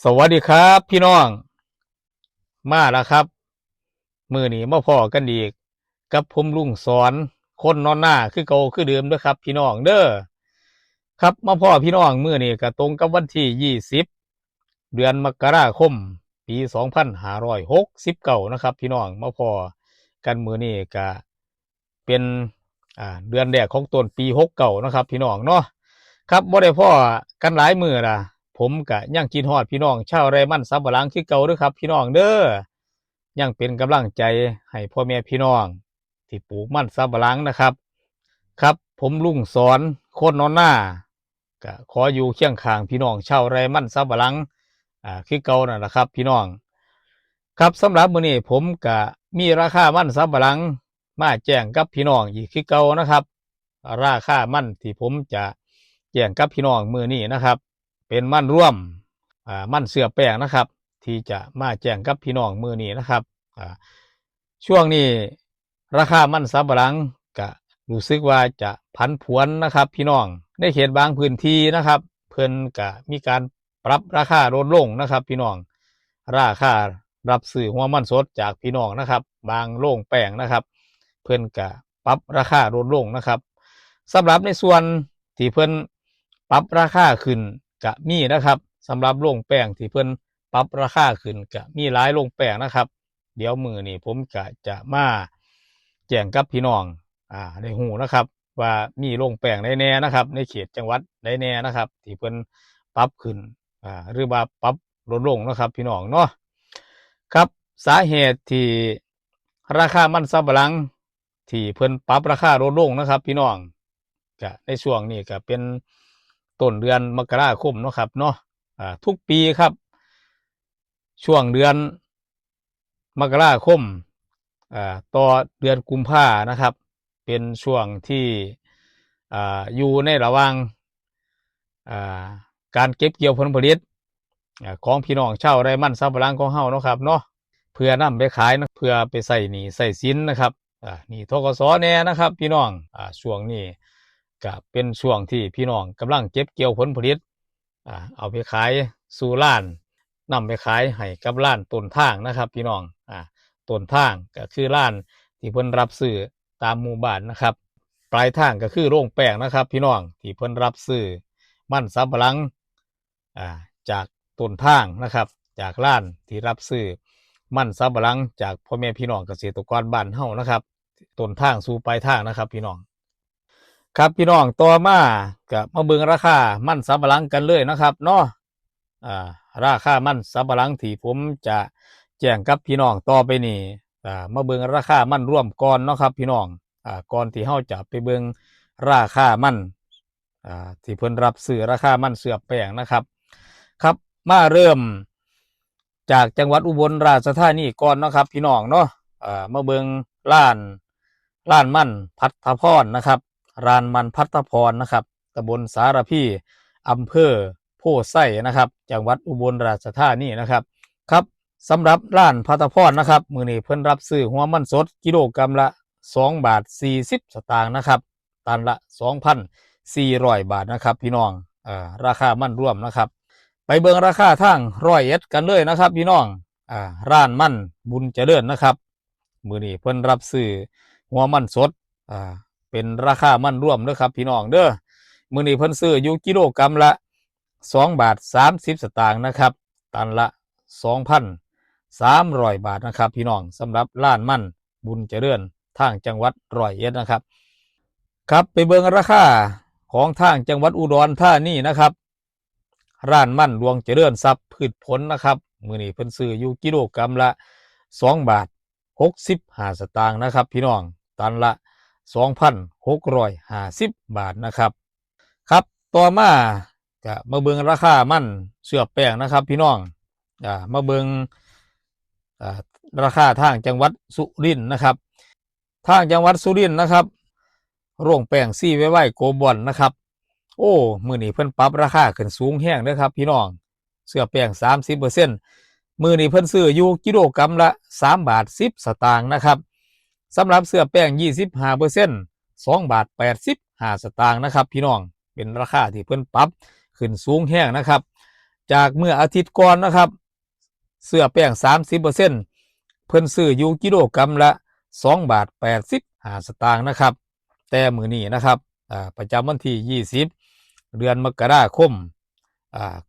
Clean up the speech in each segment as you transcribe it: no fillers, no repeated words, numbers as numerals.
สวัสดีครับพี่น้องมาแล้วครับมือนี้มาพ่อกันอีกกับผมลุงสอนคนนอนหน้าคือเก่าคือเดิมเด้อครับพี่น้องเด้อครับมาพ่อพี่น้องมือนี้ก็ตรงกับวันที่20เดือนมกราคมปี2569นะครับพี่น้องมาพ่อกันมือนี้ก็เป็นเดือนแรกของต้นปี69นะครับพี่น้องเนาะครับบ่ได้พ่อกันหลายมื้อล่ะ ผมกะยังกินฮอดพี่น้องชาวไร่มันสำปะหลังคือเก่าเด้อครับพี่น้องเด้อยังเป็นกำลังใจให้พ่อแม่พี่น้องที่ปลูกมันสำปะหลังนะครับครับผมลุงสอนคนนอนหน้าก็ขออยู่เคียงข้างพี่น้องชาวไร่มันสำปะหลังคือเก่านั่นแหละครับพี่น้องครับสำหรับมื้อนี้ผมก็มีราคามันสำปะหลังมาแจ้งกับพี่น้องอีกคือเก่านะครับราคามันที่ผมจะแจ้งกับพี่น้องมื้อนี้นะครับ เป็นมั่นร่วมมั่นเสือแป้งนะครับที่จะมาแจ้งกับพี่น้องมือนี้นะครับช่วงนี้ราคามันสำปะหลังก็รู้สึกว่าจะผันผวนนะครับพี่น้องในเขตบางพื้นที่นะครับเพิ่นก็มีการปรับราคาลดลงนะครับพี่น้องราคารับซื้อหัวมันสดจากพี่น้องนะครับบางโรงแป้งนะครับเพิ่นก็ปรับราคาลดลงนะครับสำหรับในส่วนที่เพิ่นปรับราคาขึ้น ก็มีนะครับสำหรับโรงแป้งที่เพิ่นปรับราคาขึ้นก็มีหลายโรงแป้งนะครับเดี๋ยวมือนี้ผมก็จะมาแจ้งกับพี่น้องในหูนะครับว่ามีโรงแป้งใดแน่นะครับในเขตจังหวัดใดแน่นะครับที่เพิ่นปรับขึ้นหรือว่าปรับลดลงนะครับพี่น้องเนาะครับสาเหตุที่ราคามันสำปะหลังที่เพิ่นปรับราคาลดลงนะครับพี่น้อง ก็ในช่วงนี้ก็เป็นต้นเดือนมกราคมเนาะครับเนาะทุกปีครับช่วงเดือนมกราคมต่อเดือนกุมภานะครับเป็นช่วงที่อยู่ในระหว่างอ่าการเก็บเกี่ยวผลผลิตของพี่น้องชาวไร่มันสำปะหลังของเฮาเนาะครับเนาะเพื่อนำไปขายนะเพื่อไปใส่หนี้ใส่สินนะครับหนี้ธกสแน่นะครับพี่น้องช่วงนี้ก็เป็นช่วงที่พี่น้องกำลังเก็บเกี่ยวผลผลิตเอาไปขายสู่ร้านนำไปขายให้กับร้านต้นทางนะครับพี่น้องต้นทางก็คือร้านที่เพิ่นรับซื้อตามหมู่บ้านนะครับปลายทางก็คือโรงแป้งนะครับพี่น้องที่เพิ่นรับซื้อมันสำปะหลังอ่าจากต้นทางนะครับจากร้านที่รับซื้อมันสำปะหลังจากพ่อแม่พี่น้องเกษตรกรบ้านเฮานะครับต้นทางสู่ปลายทางนะครับพี่น้องครับพี่น้องต่อมาก็มาเบิ่งราคามันสำปะหลังกันเลยนะครับเนาะอ่าราคามันสำปะหลังที่ผมจะแจ้งกับพี่น้องต่อไปนี้มาเบิ่งราคามันร่วมก่อนเนาะครับพี่น้องก่อนที่เฮาจะไปเบิ่งราคามันที่เพิ่นรับซื้อราคามันเสือแป้งนะครับครับมาเริ่มจากจังหวัดอุบลราชธานีก่อนเนาะครับพี่น้องเนาะมาเบิ่งร้านมันพัฒพรนะครับร้านมันพัฒพรนะครับตำบลสารพีอำเภอโพไส้นะครับจังหวัดอุบลราชธานีนะครับครับสำหรับร้านพัฒพรนะครับมื้อนี้เพิ่นรับซื้อหัวมันสดกิโลกรัมละ2 บาท 40 สตางค์นะครับตันละ 2,400 บาทนะครับพี่น้องราคามันร่วมนะครับไปเบิ่งราคาทาง101กันเลยนะครับพี่น้องร้านมันบุญเจริญนะครับมื้อนี้เพิ่นรับซื้อหัวมันสดเป็นราคามันร่วมเด้อครับพี่น้องเด้อมื้อนี้เพิ่นซื้ออยู่กิโลกรัมละ2 บาท 30 สตางค์นะครับตันละ 2,300 บาทนะครับพี่น้องสำหรับร้านมันบุญเจริญทางจังหวัด101นะครับครับไปเบิ่งราคาของทางจังหวัดอุดรธานีนะครับร้านมันดวงเจริญทรัพย์พืชผลนะครับมื้อนี้เพิ่นซื้ออยู่กิโลกรัมละ2 บาท 65 สตางค์นะครับพี่น้องตันละ 2,650 บาทนะครับครับต่อมาก็มาเบิ่งราคามันเสือแป้งนะครับพี่น้องมาเบิ่งราคาทางจังหวัดสุรินทร์นะครับทางจังหวัดสุรินทร์นะครับโรงแป้งซี่ไว้ไว้โกบอนนะครับโอ้มื้อนี้เพิ่นปรับราคาขึ้นสูงแห้งเด้อครับพี่น้องเสื้อแป้ง 30%มื้อนี้เพิ่นซื้ออยู่กิโลกรัมละ3 บาท 10 สตางค์นะครับสำหรับเสื้อแป้ง 25% 2 บาท 85 สตางค์นะครับพี่น้องเป็นราคาที่เพิ่นปรับขึ้นสูงแห้งนะครับ จากเมื่ออาทิตย์ก่อนนะครับเสื้อแป้ง30%เพิ่นซื้ออยู่กิโลกรัมละ2 บาท 85 สตางค์นะครับแต่มื้อนี้นะครับประจำวันที่20เดือนมกราคม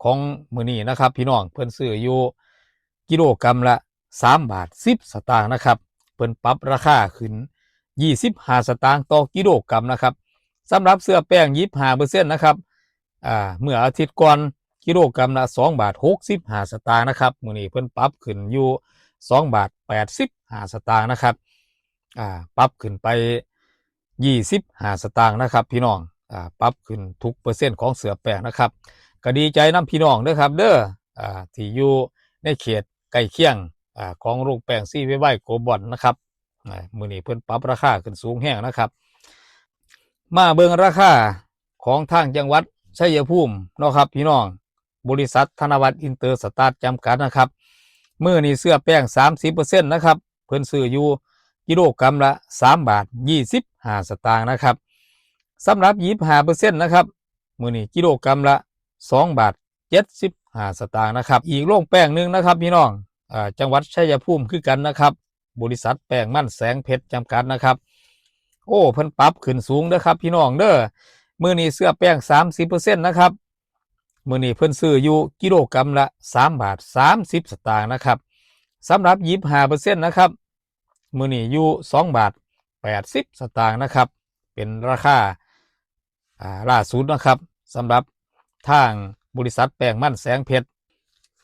ของมื้อนี้นะครับพี่น้องเพิ่นซื้ออยู่กิโลกรัมละ3 บาท 10 สตางค์นะครับเพิ่นปรับราคาขึ้น25 สตางค์ต่อกิโลกรัมนะครับสำหรับเสื้อแป้ง25%นะครับเมื่ออาทิตย์ก่อนกิโลกรัมละ2 บาท 65 สตางค์นะครับมื้อนี้เพิ่นปรับขึ้นอยู่2 บาท 85 สตางค์นะครับปรับขึ้นไป25 สตางค์นะครับพี่น้องปรับขึ้นทุกเปอร์เซ็นต์ของเสื้อแป้งนะครับก็ดีใจนำพี่น้องเด้อครับเด้อที่อยู่ในเขตใกล้เคียงของโรงแป้งซีไวไวโกบอนนะครับมื้อนี้เพิ่นปรับราคาขึ้นสูงแห้งนะครับมาเบิ่งราคาของทางจังหวัดชัยภูมิเนาะครับพี่น้องบริษัทธนวัฒน์อินเตอร์สตาร์ทจำกัดนะครับมื้อนี้เสื้อแป้ง30%นะครับเพิ่นซื้ออยู่กิโลกรัมละ3 บาท 25 สตางค์นะครับสำหรับ25%นะครับมื้อนี้กิโลกรัมละ2 บาท 75 สตางค์นะครับอีกโรงแป้งหนึ่งนะครับพี่น้องจังหวัดชัยภูมิคือกันนะครับบริษัทแป้งมั่นแสงเพชรจำกัดนะครับโอ้เพิ่นปรับขึ้นสูงเด้อครับพี่น้องเด้อมื้อนี้เสื้อแป้ง30%นะครับมื้อนี้เพิ่นซื้ออยู่กิโลกรัมละ3 บาท 30 สตางค์นะครับสำหรับ25%นะครับมื้อนี้อยู่2 บาท 80 สตางค์นะครับเป็นราคาล่าสุดนะครับสำหรับทางบริษัทแป้งมั่นแสงเพชร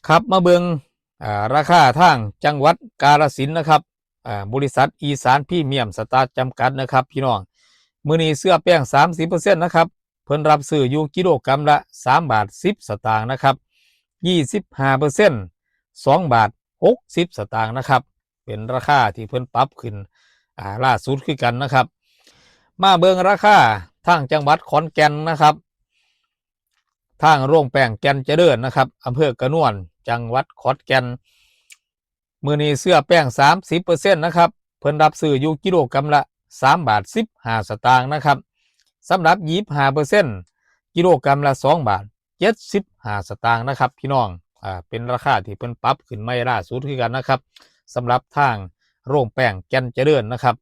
ครับมาเบิงราคาทางจังหวัดกาฬสินธุ์นะครับบริษัทอีสานพรีเมียมสตาร์จำกัดนะครับพี่น้องมื้อนี้เสื้อแป้ง30%นะครับเพิ่นรับซื้ออยู่กิโลกรัมละ3 บาท 10 สตางค์นะครับ25% 2 บาท 60 สตางค์นะครับเป็นราคาที่เพิ่นปรับขึ้นล่าสุดคือกันนะครับมาเบิงราคาทางจังหวัดขอนแก่นนะครับทางโรงแป้งแก่นเจริญนะครับอำเภอกระนวนจังหวัดขอนแก่นมื้อนี้เสื้อแป้ง30%นะครับเพิ่นรับซื้ออยู่กิโลกรัมละ3 บาท 15 สตางค์นะครับสำหรับ25%กิโลกรัมละ2 บาท 75 สตางค์นะครับพี่น้องเป็นราคาที่เพิ่นปรับขึ้นใหม่ล่าสุดคือกันนะครับสำหรับทางโรงแป้งแก่นเจริญนะครับ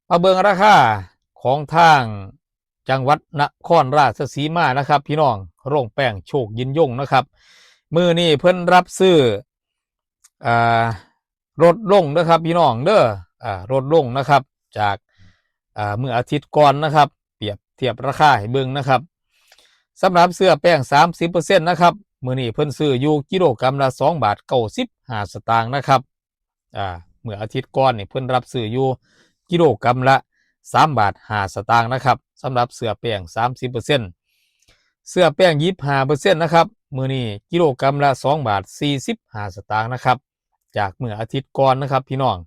มาเบิ่งราคาของทางจังหวัดนครราชสีมานะครับพี่น้องโรงแป้งโชคยินยงนะครับมื้อนี้เพิ่นรับซื้อลดลงนะครับพี่น้องเด้อลดลงนะครับจากเมื่ออาทิตย์ก่อนนะครับเปรียบเทียบราคาให้เบิ่งนะครับสำหรับเสื้อแป้ง30%นะครับมื้อนี้เพิ่นซื้ออยู่กิโลกรัมละ2 บาท 95 สตางค์นะครับเมื่ออาทิตย์ก่อนนี่เพิ่นรับซื้ออยู่กิโลกรัมละ3 บาท 5 สตางค์นะครับสำหรับเสื้อแป้ง30%เสื้อแป้ง25%นะครับมื้อนี้กิโลกรัมละ2 บาท 45 สตางค์นะครับจากเมื่ออาทิตย์ก่อนนะครับพี่น้อง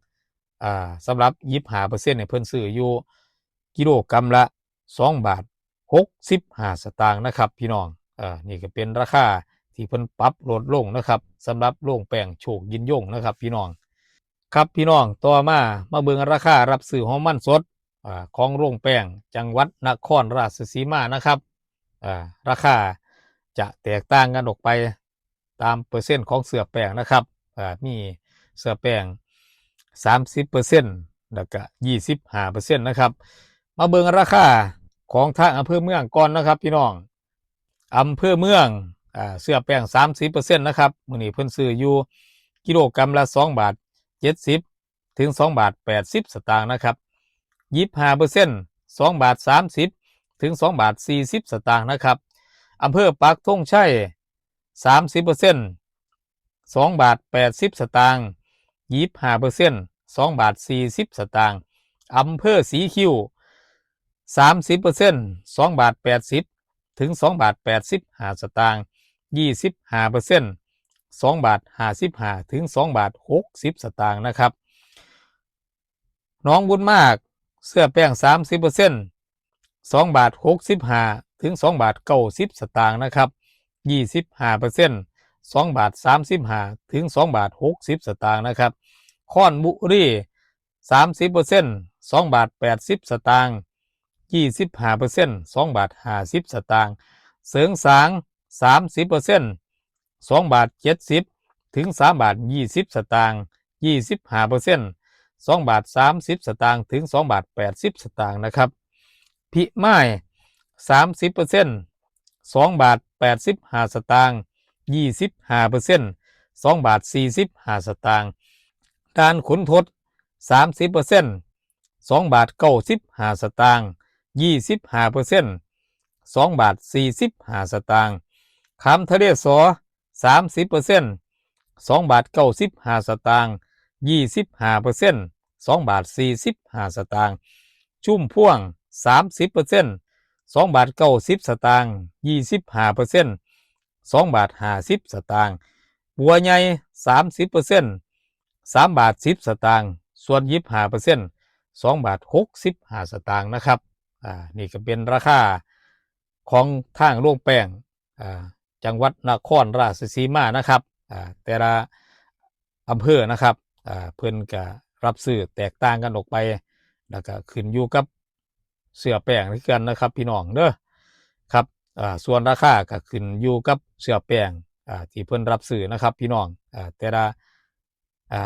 สำหรับ25%เนี่ยเพิ่นซื้ออยู่กิโลกรัมละ2 บาท 65 สตางค์นะครับพี่น้องนี่ก็เป็นราคาที่เพิ่นปรับลดลงนะครับสำหรับโรงแป้งโชคยินยงนะครับพี่น้องครับพี่น้องต่อมาเบิ่งราคารับซื้อหอมมันสดของโรงแป้งจังหวัดนครราชสีมานะครับราคาจะแตกต่างกันออกไปตามเปอร์เซ็นต์ของเสื้อแป้งนะครับมีเสื้อแป้ง30%แล้วก็25%นะครับมาเบิ่งราคาของทางอำเภอเมืองก่อนนะครับพี่น้องอำเภอเมืองเสื้อแป้ง30%นะครับมื้อนี้เพิ่นซื้ออยู่กิโลกรัมละ2 บาท 70 ถึง 2 บาท 80 สตางค์นะครับ25% 2 บาท 30 ถึง 2 บาท 40 สตางค์นะครับอำเภอปักธงชัย30% 2 บาท 80 สตางค์25% 2 บาท 40 สตางค์อำเภอสีคิ้ว30% 2 บาท 80 ถึง 2 บาท 85 สตางค์25% 2 บาท 55 ถึง 2 บาท 60 สตางค์นะครับน้องบุญมากเสื้อแป้ง30% 2 บาท 65 ถึง 2 บาท 90 สตางค์นะครับ25% 2 บาท 35 ถึง 2 บาท 60 สตางค์นะครับค้อนบุรี30% 2 บาท 80 สตางค์25% 2 บาท 50 สตางค์เสริงสาง30% 2 บาท 70ถึง3 บาท 20 สตางค์ 25% 2 บาท 30 สตางค์ถึง2 บาท 80 สตางค์นะครับพิม่าย 30% 2 บาท 85 สตางค์ 25% 2 บาท 45 สตางค์การขุนทด 30% 2 บาท 95 สตางค์ 25% 2 บาท 45 สตางค์ขามทะเลสอ 30% 2 บาท 95 สตางค์ 25% 2 บาท 45 สตางค์ชุ่มพ่วง 30% 2 บาท 90 สตางค์ 25% 2 บาท 50 สตางค์บัวใหญ่ 30% 3 บาท 10 สตางค์ส่วน 25% 2 บาท 65 สตางค์นะครับนี่ก็เป็นราคาของทางโรงแป้งจังหวัดนครราชสีมานะครับแต่ละอำเภอนะครับเพิ่นก็รับซื้อแตกต่างกันออกไปแล้วก็ขึ้นอยู่กับเสื้อแป้งที่กันนะครับพี่น้องเด้อครับส่วนราคาก็ขึ้นอยู่กับเสื้อแป้งที่เพิ่นรับซื้อนะครับพี่น้องแต่ละ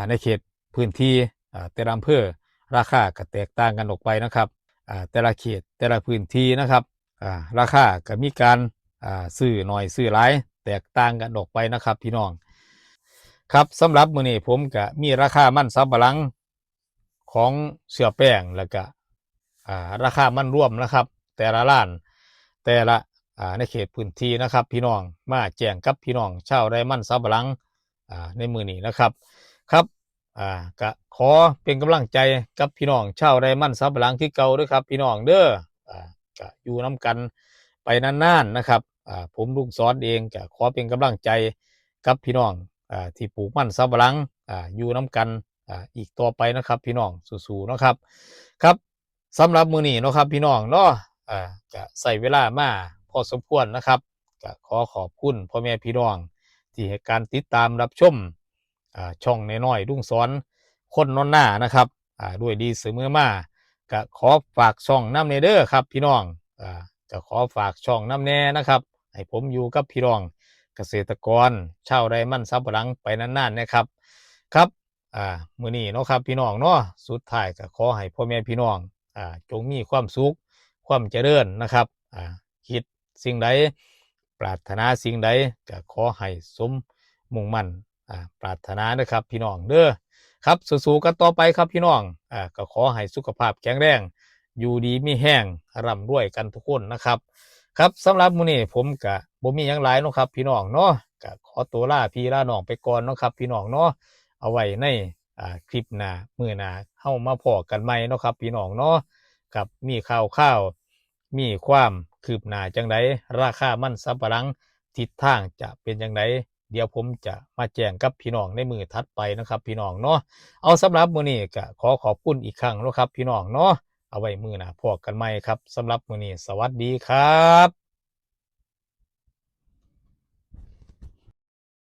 ในเขตพื้นที่แต่ละอำเภอราคาก็แตกต่างกันออกไปนะครับแต่ละเขตแต่ละพื้นที่นะครับราคาก็มีการซื้อหน่อยซื้อหลายแตกต่างกันออกไปนะครับพี่น้องครับสำหรับมื้อนี้ผมก็มีราคามันสำปะหลังของเสื้อแป้งแล้วก็ราคามันร่วมนะครับแต่ละร้านแต่ละในเขตพื้นที่นะครับพี่น้องมาแจ้งกับพี่น้องชาวไร่มันสำปะหลังในมื้อนี้นะครับครับก็ขอเป็นกำลังใจกับพี่น้องชาวไร่มันสำปะหลังที่เก่าด้วยครับพี่น้องเด้อก็อยู่น้ำกันไปนานๆนะครับผมลุงสอนเองก็ขอเป็นกำลังใจกับพี่น้องที่ปลูกมันสำปะหลังอยู่น้ำกันอีกต่อไปนะครับพี่น้องสู้ๆนะครับครับสำหรับมื้อนี้เนาะครับพี่น้องเนาะก็ใส่เวลามาพอสมควรนะครับก็ขอขอบคุณพ่อแม่พี่น้องที่ให้การติดตามรับชมช่องน้อยๆลุงสอนคนนอนหน้านะครับด้วยดีเสมอมาก็ขอฝากช่องน้ำเนเด้อครับพี่น้องจะขอฝากช่องน้ำแน่นะครับให้ผมอยู่กับพี่น้องเกษตรกรชาวไร่มันสำปะหลังไปนานๆนะครับครับมื้อนี้เนาะครับพี่น้องเนาะสุดท้ายก็ขอให้พ่อแม่พี่น้องจงมีความสุขความเจริญนะครับคิดสิ่งใดปรารถนาสิ่งใดก็ขอให้สมมุ่งมั่นปรารถนานะครับพี่น้องเด้อครับสู้ๆกันต่อไปครับพี่น้องก็ขอให้สุขภาพแข็งแรงอยู่ดีมีแห้งร่ำรวยกันทุกคนนะครับครับสำหรับมื้อนี้ผมก็บ่มีหยังหลายเนาะครับพี่น้องเนาะก็ขอตัวลาพี่ลาน้องไปก่อนเนาะครับพี่น้องเนาะเอาไว้ในคลิปหน้ามื้อหน้าเฮามาพอกันใหม่เนาะครับพี่น้องเนาะกับมีข่าวมีความคืบหน้าจังไดราคามันสำปะหลังทิศทางจะเป็นจังไดเดี๋ยวผมจะมาแจ้งกับพี่น้องในมื้อถัดไปนะครับพี่น้องเนาะเอาสำหรับมื้อนี้ก็ขอขอบคุณอีกครั้งเนาะครับพี่น้องเนาะเอาไว้มื้อหน้าพบกันใหม่ครับสำหรับมื้อนี้สวัสดีครับ